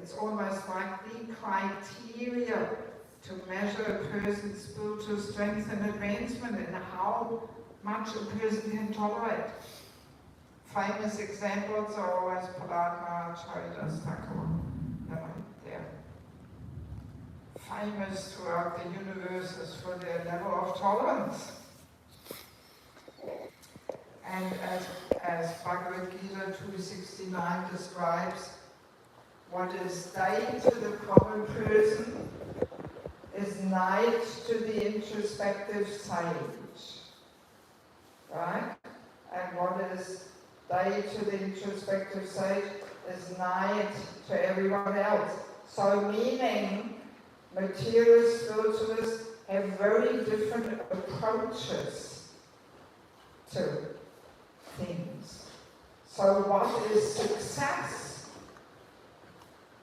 It's almost like the criteria to measure a person's spiritual strength and advancement and how much a person can tolerate. Famous examples are always Prahlad Maharaj, Haridas Thakur. They're famous throughout the universe as for their level of tolerance. And as Bhagavad Gita 269 describes, what is day to the common person is night to the introspective sage. Right? And what is day to the introspective sage is night to everyone else. So meaning, materialist spiritualists have very different approaches to things. So what is success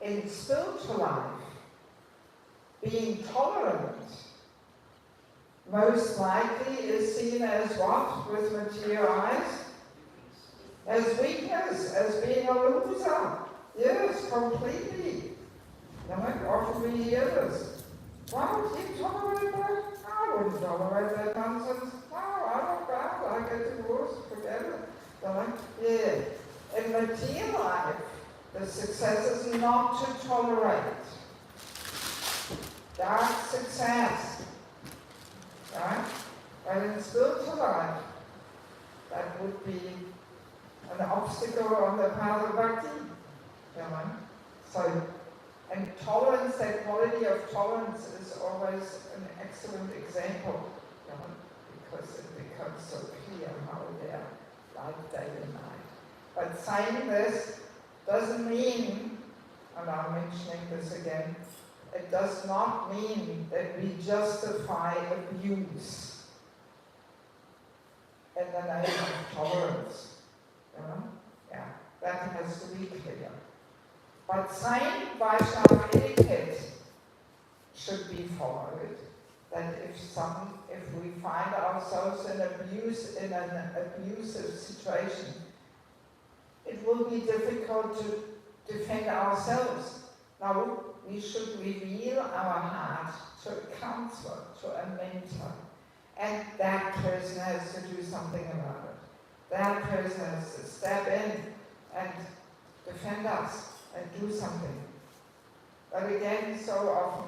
in spiritual life? Being tolerant most likely is seen as what with material eyes? As weakness, as being a loser. Yes, completely. Often we hear this. Why would you tolerate that? I wouldn't tolerate that nonsense. No, I don't care. I get divorced, forget it. Yeah. In material life, the success is not to tolerate. That's success. Right? But in spiritual life, that would be an obstacle on the path of bhakti. So, and tolerance, that quality of tolerance is always an excellent example, because it becomes so clear how they are like day and night. But saying this doesn't mean, and I'm mentioning this again, it does not mean that we justify abuse in the name of tolerance. Yeah, that has to be clear. But saying Vaishnava etiquette should be followed. That if we find ourselves in an abusive situation, it will be difficult to defend ourselves. Now, we should reveal our heart to a counselor, to a mentor, and that person has to do something about it. That person has to step in and defend us and do something. But again, so often,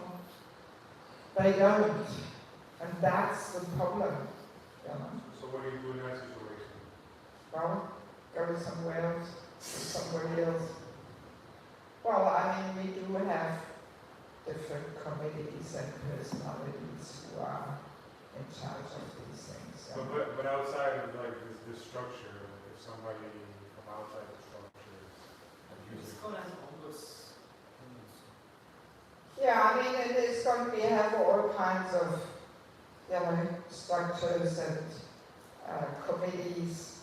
they don't. And that's the problem. So what do you do in that situation? Well, go somewhere else, somebody else. Well, I mean, we do have different committees and personalities who are in charge of these things. But outside of like this structure, if somebody from outside the structure is abusing. Yeah, I mean, it is going to have all kinds of, structures and committees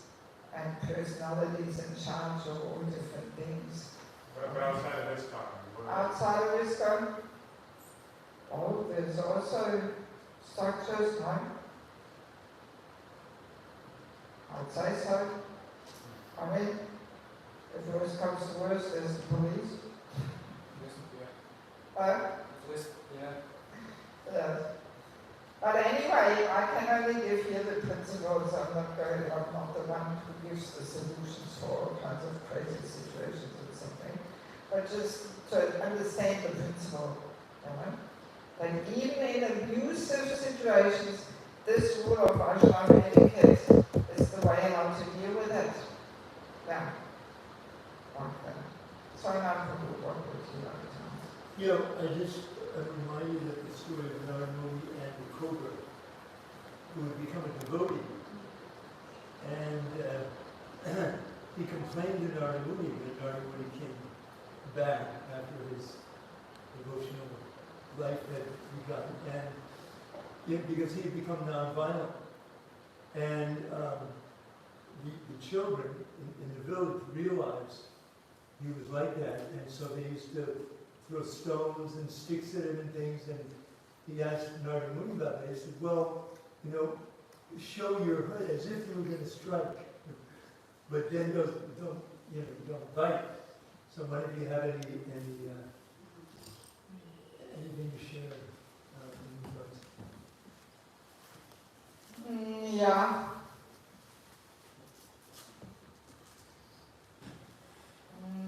and personalities in charge of all different things. But outside of this time? Outside of this time? Oh, there's also structures, no? I'd say so. I mean, if worse comes to worse, there's the police. Yeah. But anyway, I can only give you the principles. I'm not the one who gives the solutions for all kinds of crazy situations or something. But just to understand the principle, that even in abusive situations, this rule of Vaishnava etiquette is the way how to deal with it. Yeah. Like that. So now, what would you like to I just remind you that the story of Narayana and the cobra, who had become a devotee, and he complained to Narayana, but Narayana came back after his devotional life had begun, and because he had become non-violent, and the children in the village realized he was like that, and so they used to throw stones and sticks at him and things, and he asked Narada Muni about it. He said, well, show your hood as if you were going to strike, but then don't bite. So why don't you have any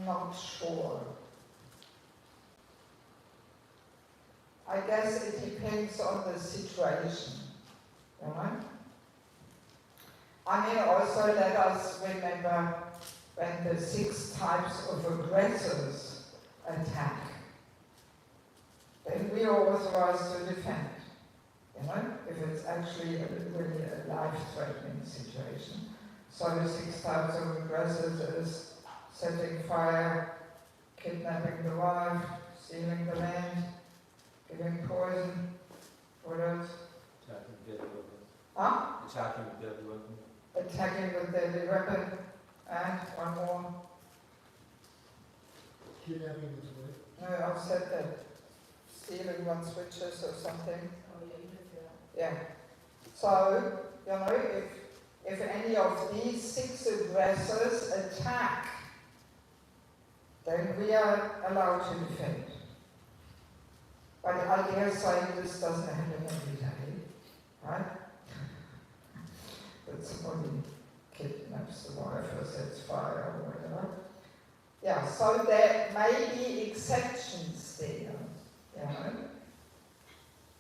Not sure. I guess it depends on the situation, you know? I mean, also let us remember when the 6 types of aggressors attack, then we are authorized to defend, you know, if it's actually really a life-threatening situation. So the 6 types of aggressors is setting fire, kidnapping the wife, stealing the land, giving poison, what else? Attacking with deadly weapon. Huh? Attacking with deadly weapon. Attacking with deadly weapon, and one more. Kidnapping is what? No, I've said that. Stealing one's riches or something. Oh, yeah, you did that. Yeah. So, you know, if any of these 6 aggressors attack, then we are allowed to defend. But I dare say this doesn't happen every day, right? That somebody kidnaps the wife or sets fire or whatever. Yeah, so there may be exceptions there, you know.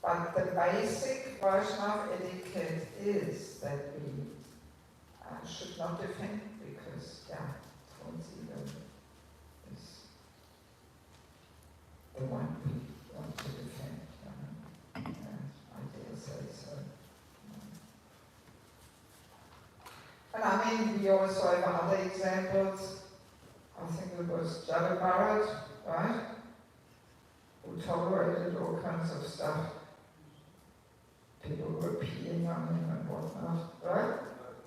But the basic version of etiquette is that we should not defend because, yeah, towards ego is the one we want to defend. And I dare say so. And I mean, we also have other examples. I think it was Jabba Barrett, right? Who tolerated all kinds of stuff. People were peeing on him and whatnot, right?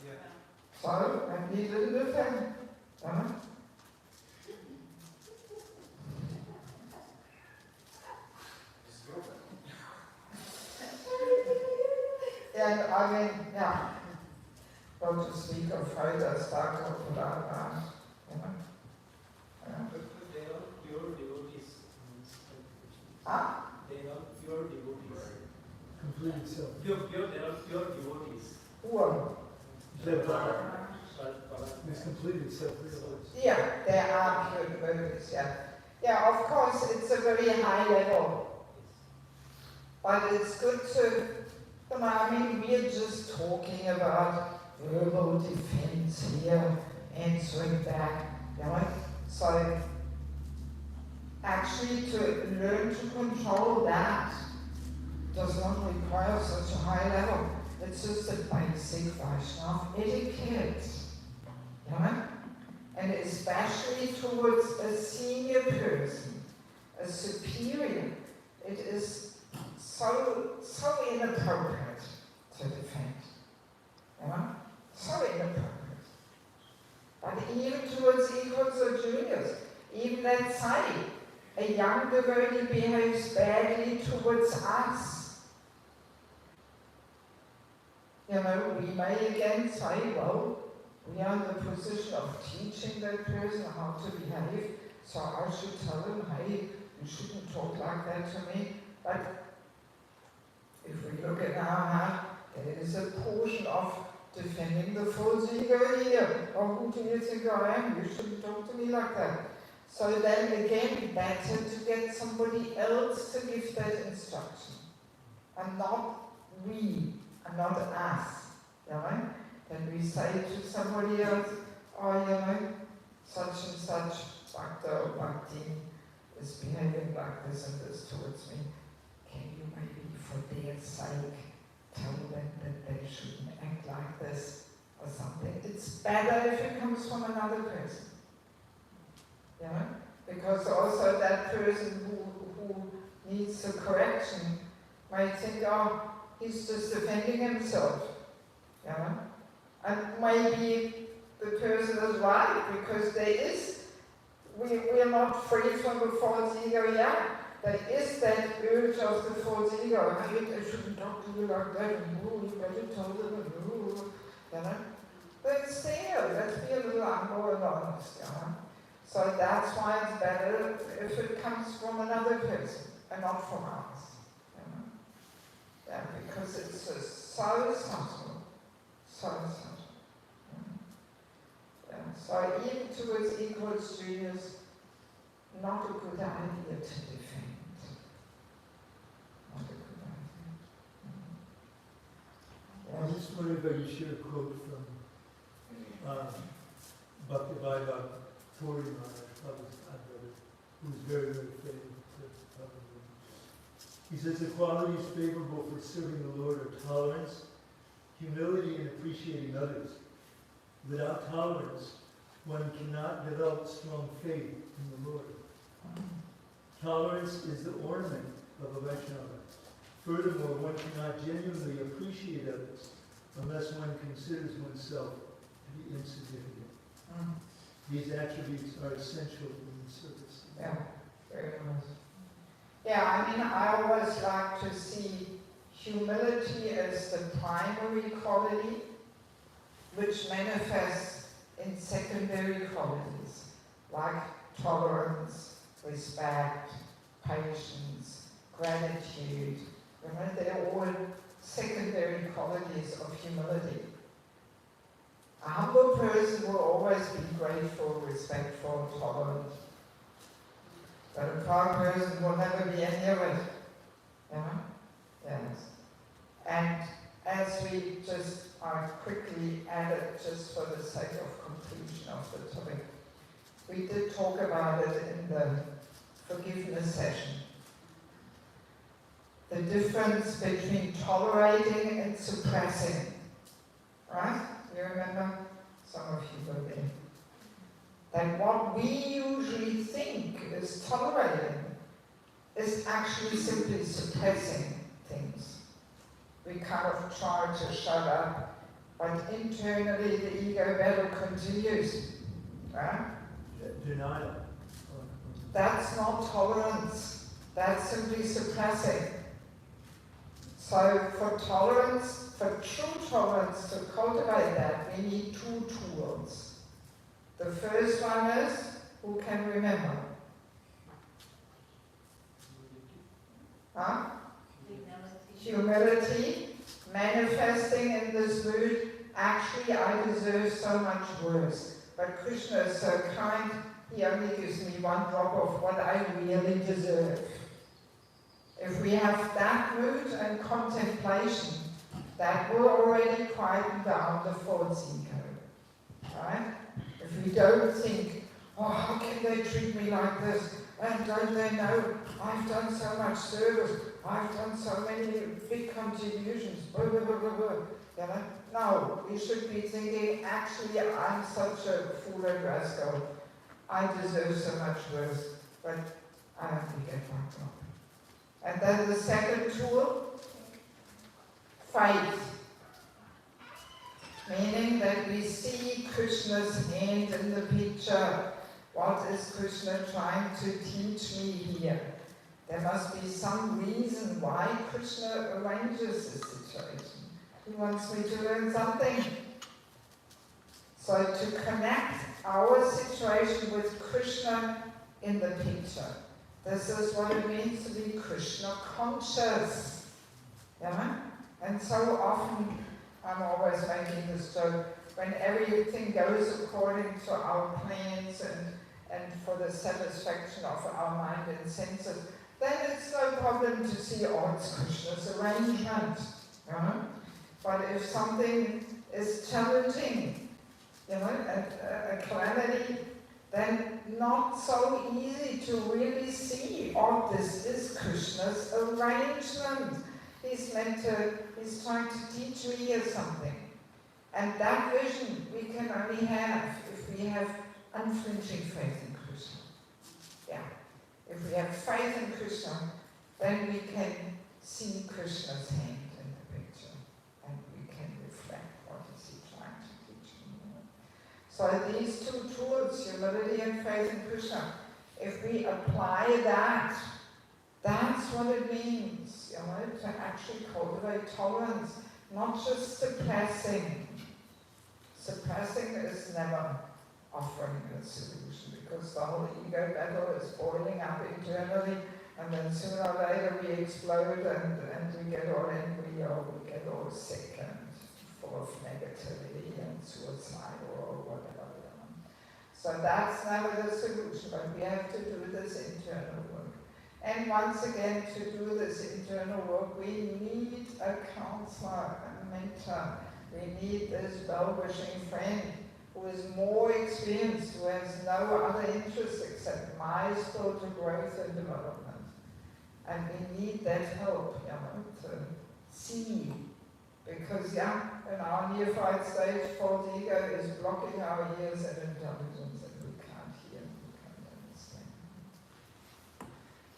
Yeah. So, and he didn't defend, right? And I mean, yeah, well, to speak of Freuda, Stark, you know? But they are pure devotees. Huh? They are pure devotees. Completed self. They are pure devotees. Who are? It's completed self-realized. Yeah, there are pure devotees, yeah. Yeah, of course, it's a very high level. But it's good to, you know, I mean, we're just talking about verbal defense here, answering back, you know. So, actually to learn to control that does not require such a high level. It's just a basic Vaishnava etiquette, you know? And especially towards a senior person, a superior, it is so inappropriate to defend, you know? So inappropriate. But even towards equals or juniors, even let's say a young devotee behaves badly towards us. You know, we may again say, well, we are in the position of teaching that person how to behave, so I should tell him, hey, you shouldn't talk like that to me. But if we look at our heart, there is a portion of defending the false ego here. Oh, who do you think I am? You shouldn't talk to me like that. So then again, better to get somebody else to give that instruction. And not we, and not us. You know? Then we say to somebody else, oh, you know, such and such Bhakta or Bhakti is behaving like this and this towards me. Can you maybe, for their sake, tell them that they shouldn't act like this or something? It's better if it comes from another person. You know? Because also that person who needs a correction might think, oh, he's just defending himself. You know? And maybe the person is right, because we are not free from the false ego yet. There is that urge of the false ego. I shouldn't talk to you like that, and you better tell them, you know. But still, let's be a little more honest, you know. So that's why it's better if it comes from another person and not from us, you know. Yeah, because it's just so subtle, Yeah. So even towards equal students, not a good idea to defend. Not a good idea. I just wonder if I could share a quote from Bhakti Vaibhav Thori Maharaj, who's very, very famous. He says the qualities favorable for serving the Lord are tolerance, humility, and appreciating others. Without tolerance, one cannot develop strong faith in the Lord. Tolerance is the ornament of a Vaishnava. Furthermore, one cannot genuinely appreciate others unless one considers oneself to be insignificant. These attributes are essential in service. Yeah, very nice. Yeah, I mean, I always like to see humility as the primary quality, which manifests in secondary qualities, like tolerance, respect, patience, gratitude. Remember, they're all secondary qualities of humility. A humble person will always be grateful, respectful, tolerant. But a proud person will never be any of it. You know? Yes. And as we just quickly added, just for the sake of completion of the topic, we did talk about it in the forgiveness session. The difference between tolerating and suppressing. Right? You remember? Some of you were there. That what we usually think is tolerating is actually simply suppressing things. We kind of try to shut up, but internally the ego battle continues. Right? Denial. That's not tolerance. That's simply suppressing. So for tolerance, for true tolerance, to cultivate that, we need two tools. The first one is, who can remember? Huh? Humility, manifesting in this mood, actually I deserve so much worse. But Krishna is so kind, he only gives me one drop of what I really deserve. If we have that mood and contemplation, that will already quieten down the false ego. Right? If we don't think, oh, how can they treat me like this? And don't they know I've done so much service, I've done so many big contributions, blah, blah, blah, blah, blah. You know? No, we should be thinking, actually, I'm such a fool and rascal. I deserve so much worse, but I have to get back up. And then the second tool, faith. Meaning that we see Krishna's hand in the picture. What is Krishna trying to teach me here? There must be some reason why Krishna arranges this situation. He wants me to learn something. So to connect our situation with Krishna in the picture. This is what it means to be Krishna conscious. Yeah? And so often, I'm always making this joke, when everything goes according to our plans and for the satisfaction of our mind and senses, then it's no problem to see, oh, it's Krishna's arrangement. Yeah? But if something is challenging, you know, a calamity, then not so easy to really see, oh, this is Krishna's arrangement. He's trying to teach me here something. And that vision we can only have if we have unflinching faith in Krishna. Yeah. If we have faith in Krishna, then we can see Krishna's hand in the picture. And we can reflect what is he trying to teach me. So these two tools, humility and faith in Krishna, if we apply that, that's what it means, you know, to actually cultivate tolerance, not just suppressing. Suppressing is never offering a solution because the whole ego battle is boiling up internally, and then sooner or later we explode and we get all angry or we get all sick and full of negativity and suicide or whatever. So that's never the solution, but we have to do this internal work. And once again, to do this internal work, we need a counselor, a mentor. We need this well-wishing friend who is more experienced, who has no other interest except my spiritual growth and development. And we need that help, to see. Because, in our neophyte stage, false ego is blocking our ears and intelligence, and we can't hear, we can't understand.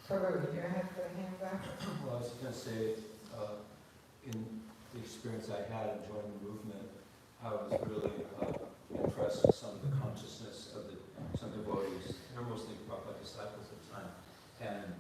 Probably you have the hand up. Well, I was going to say, in the experience I had in joining the movement, I was really impressed with some of the consciousness of some devotees. They're mostly Prabhupada disciples at the time. And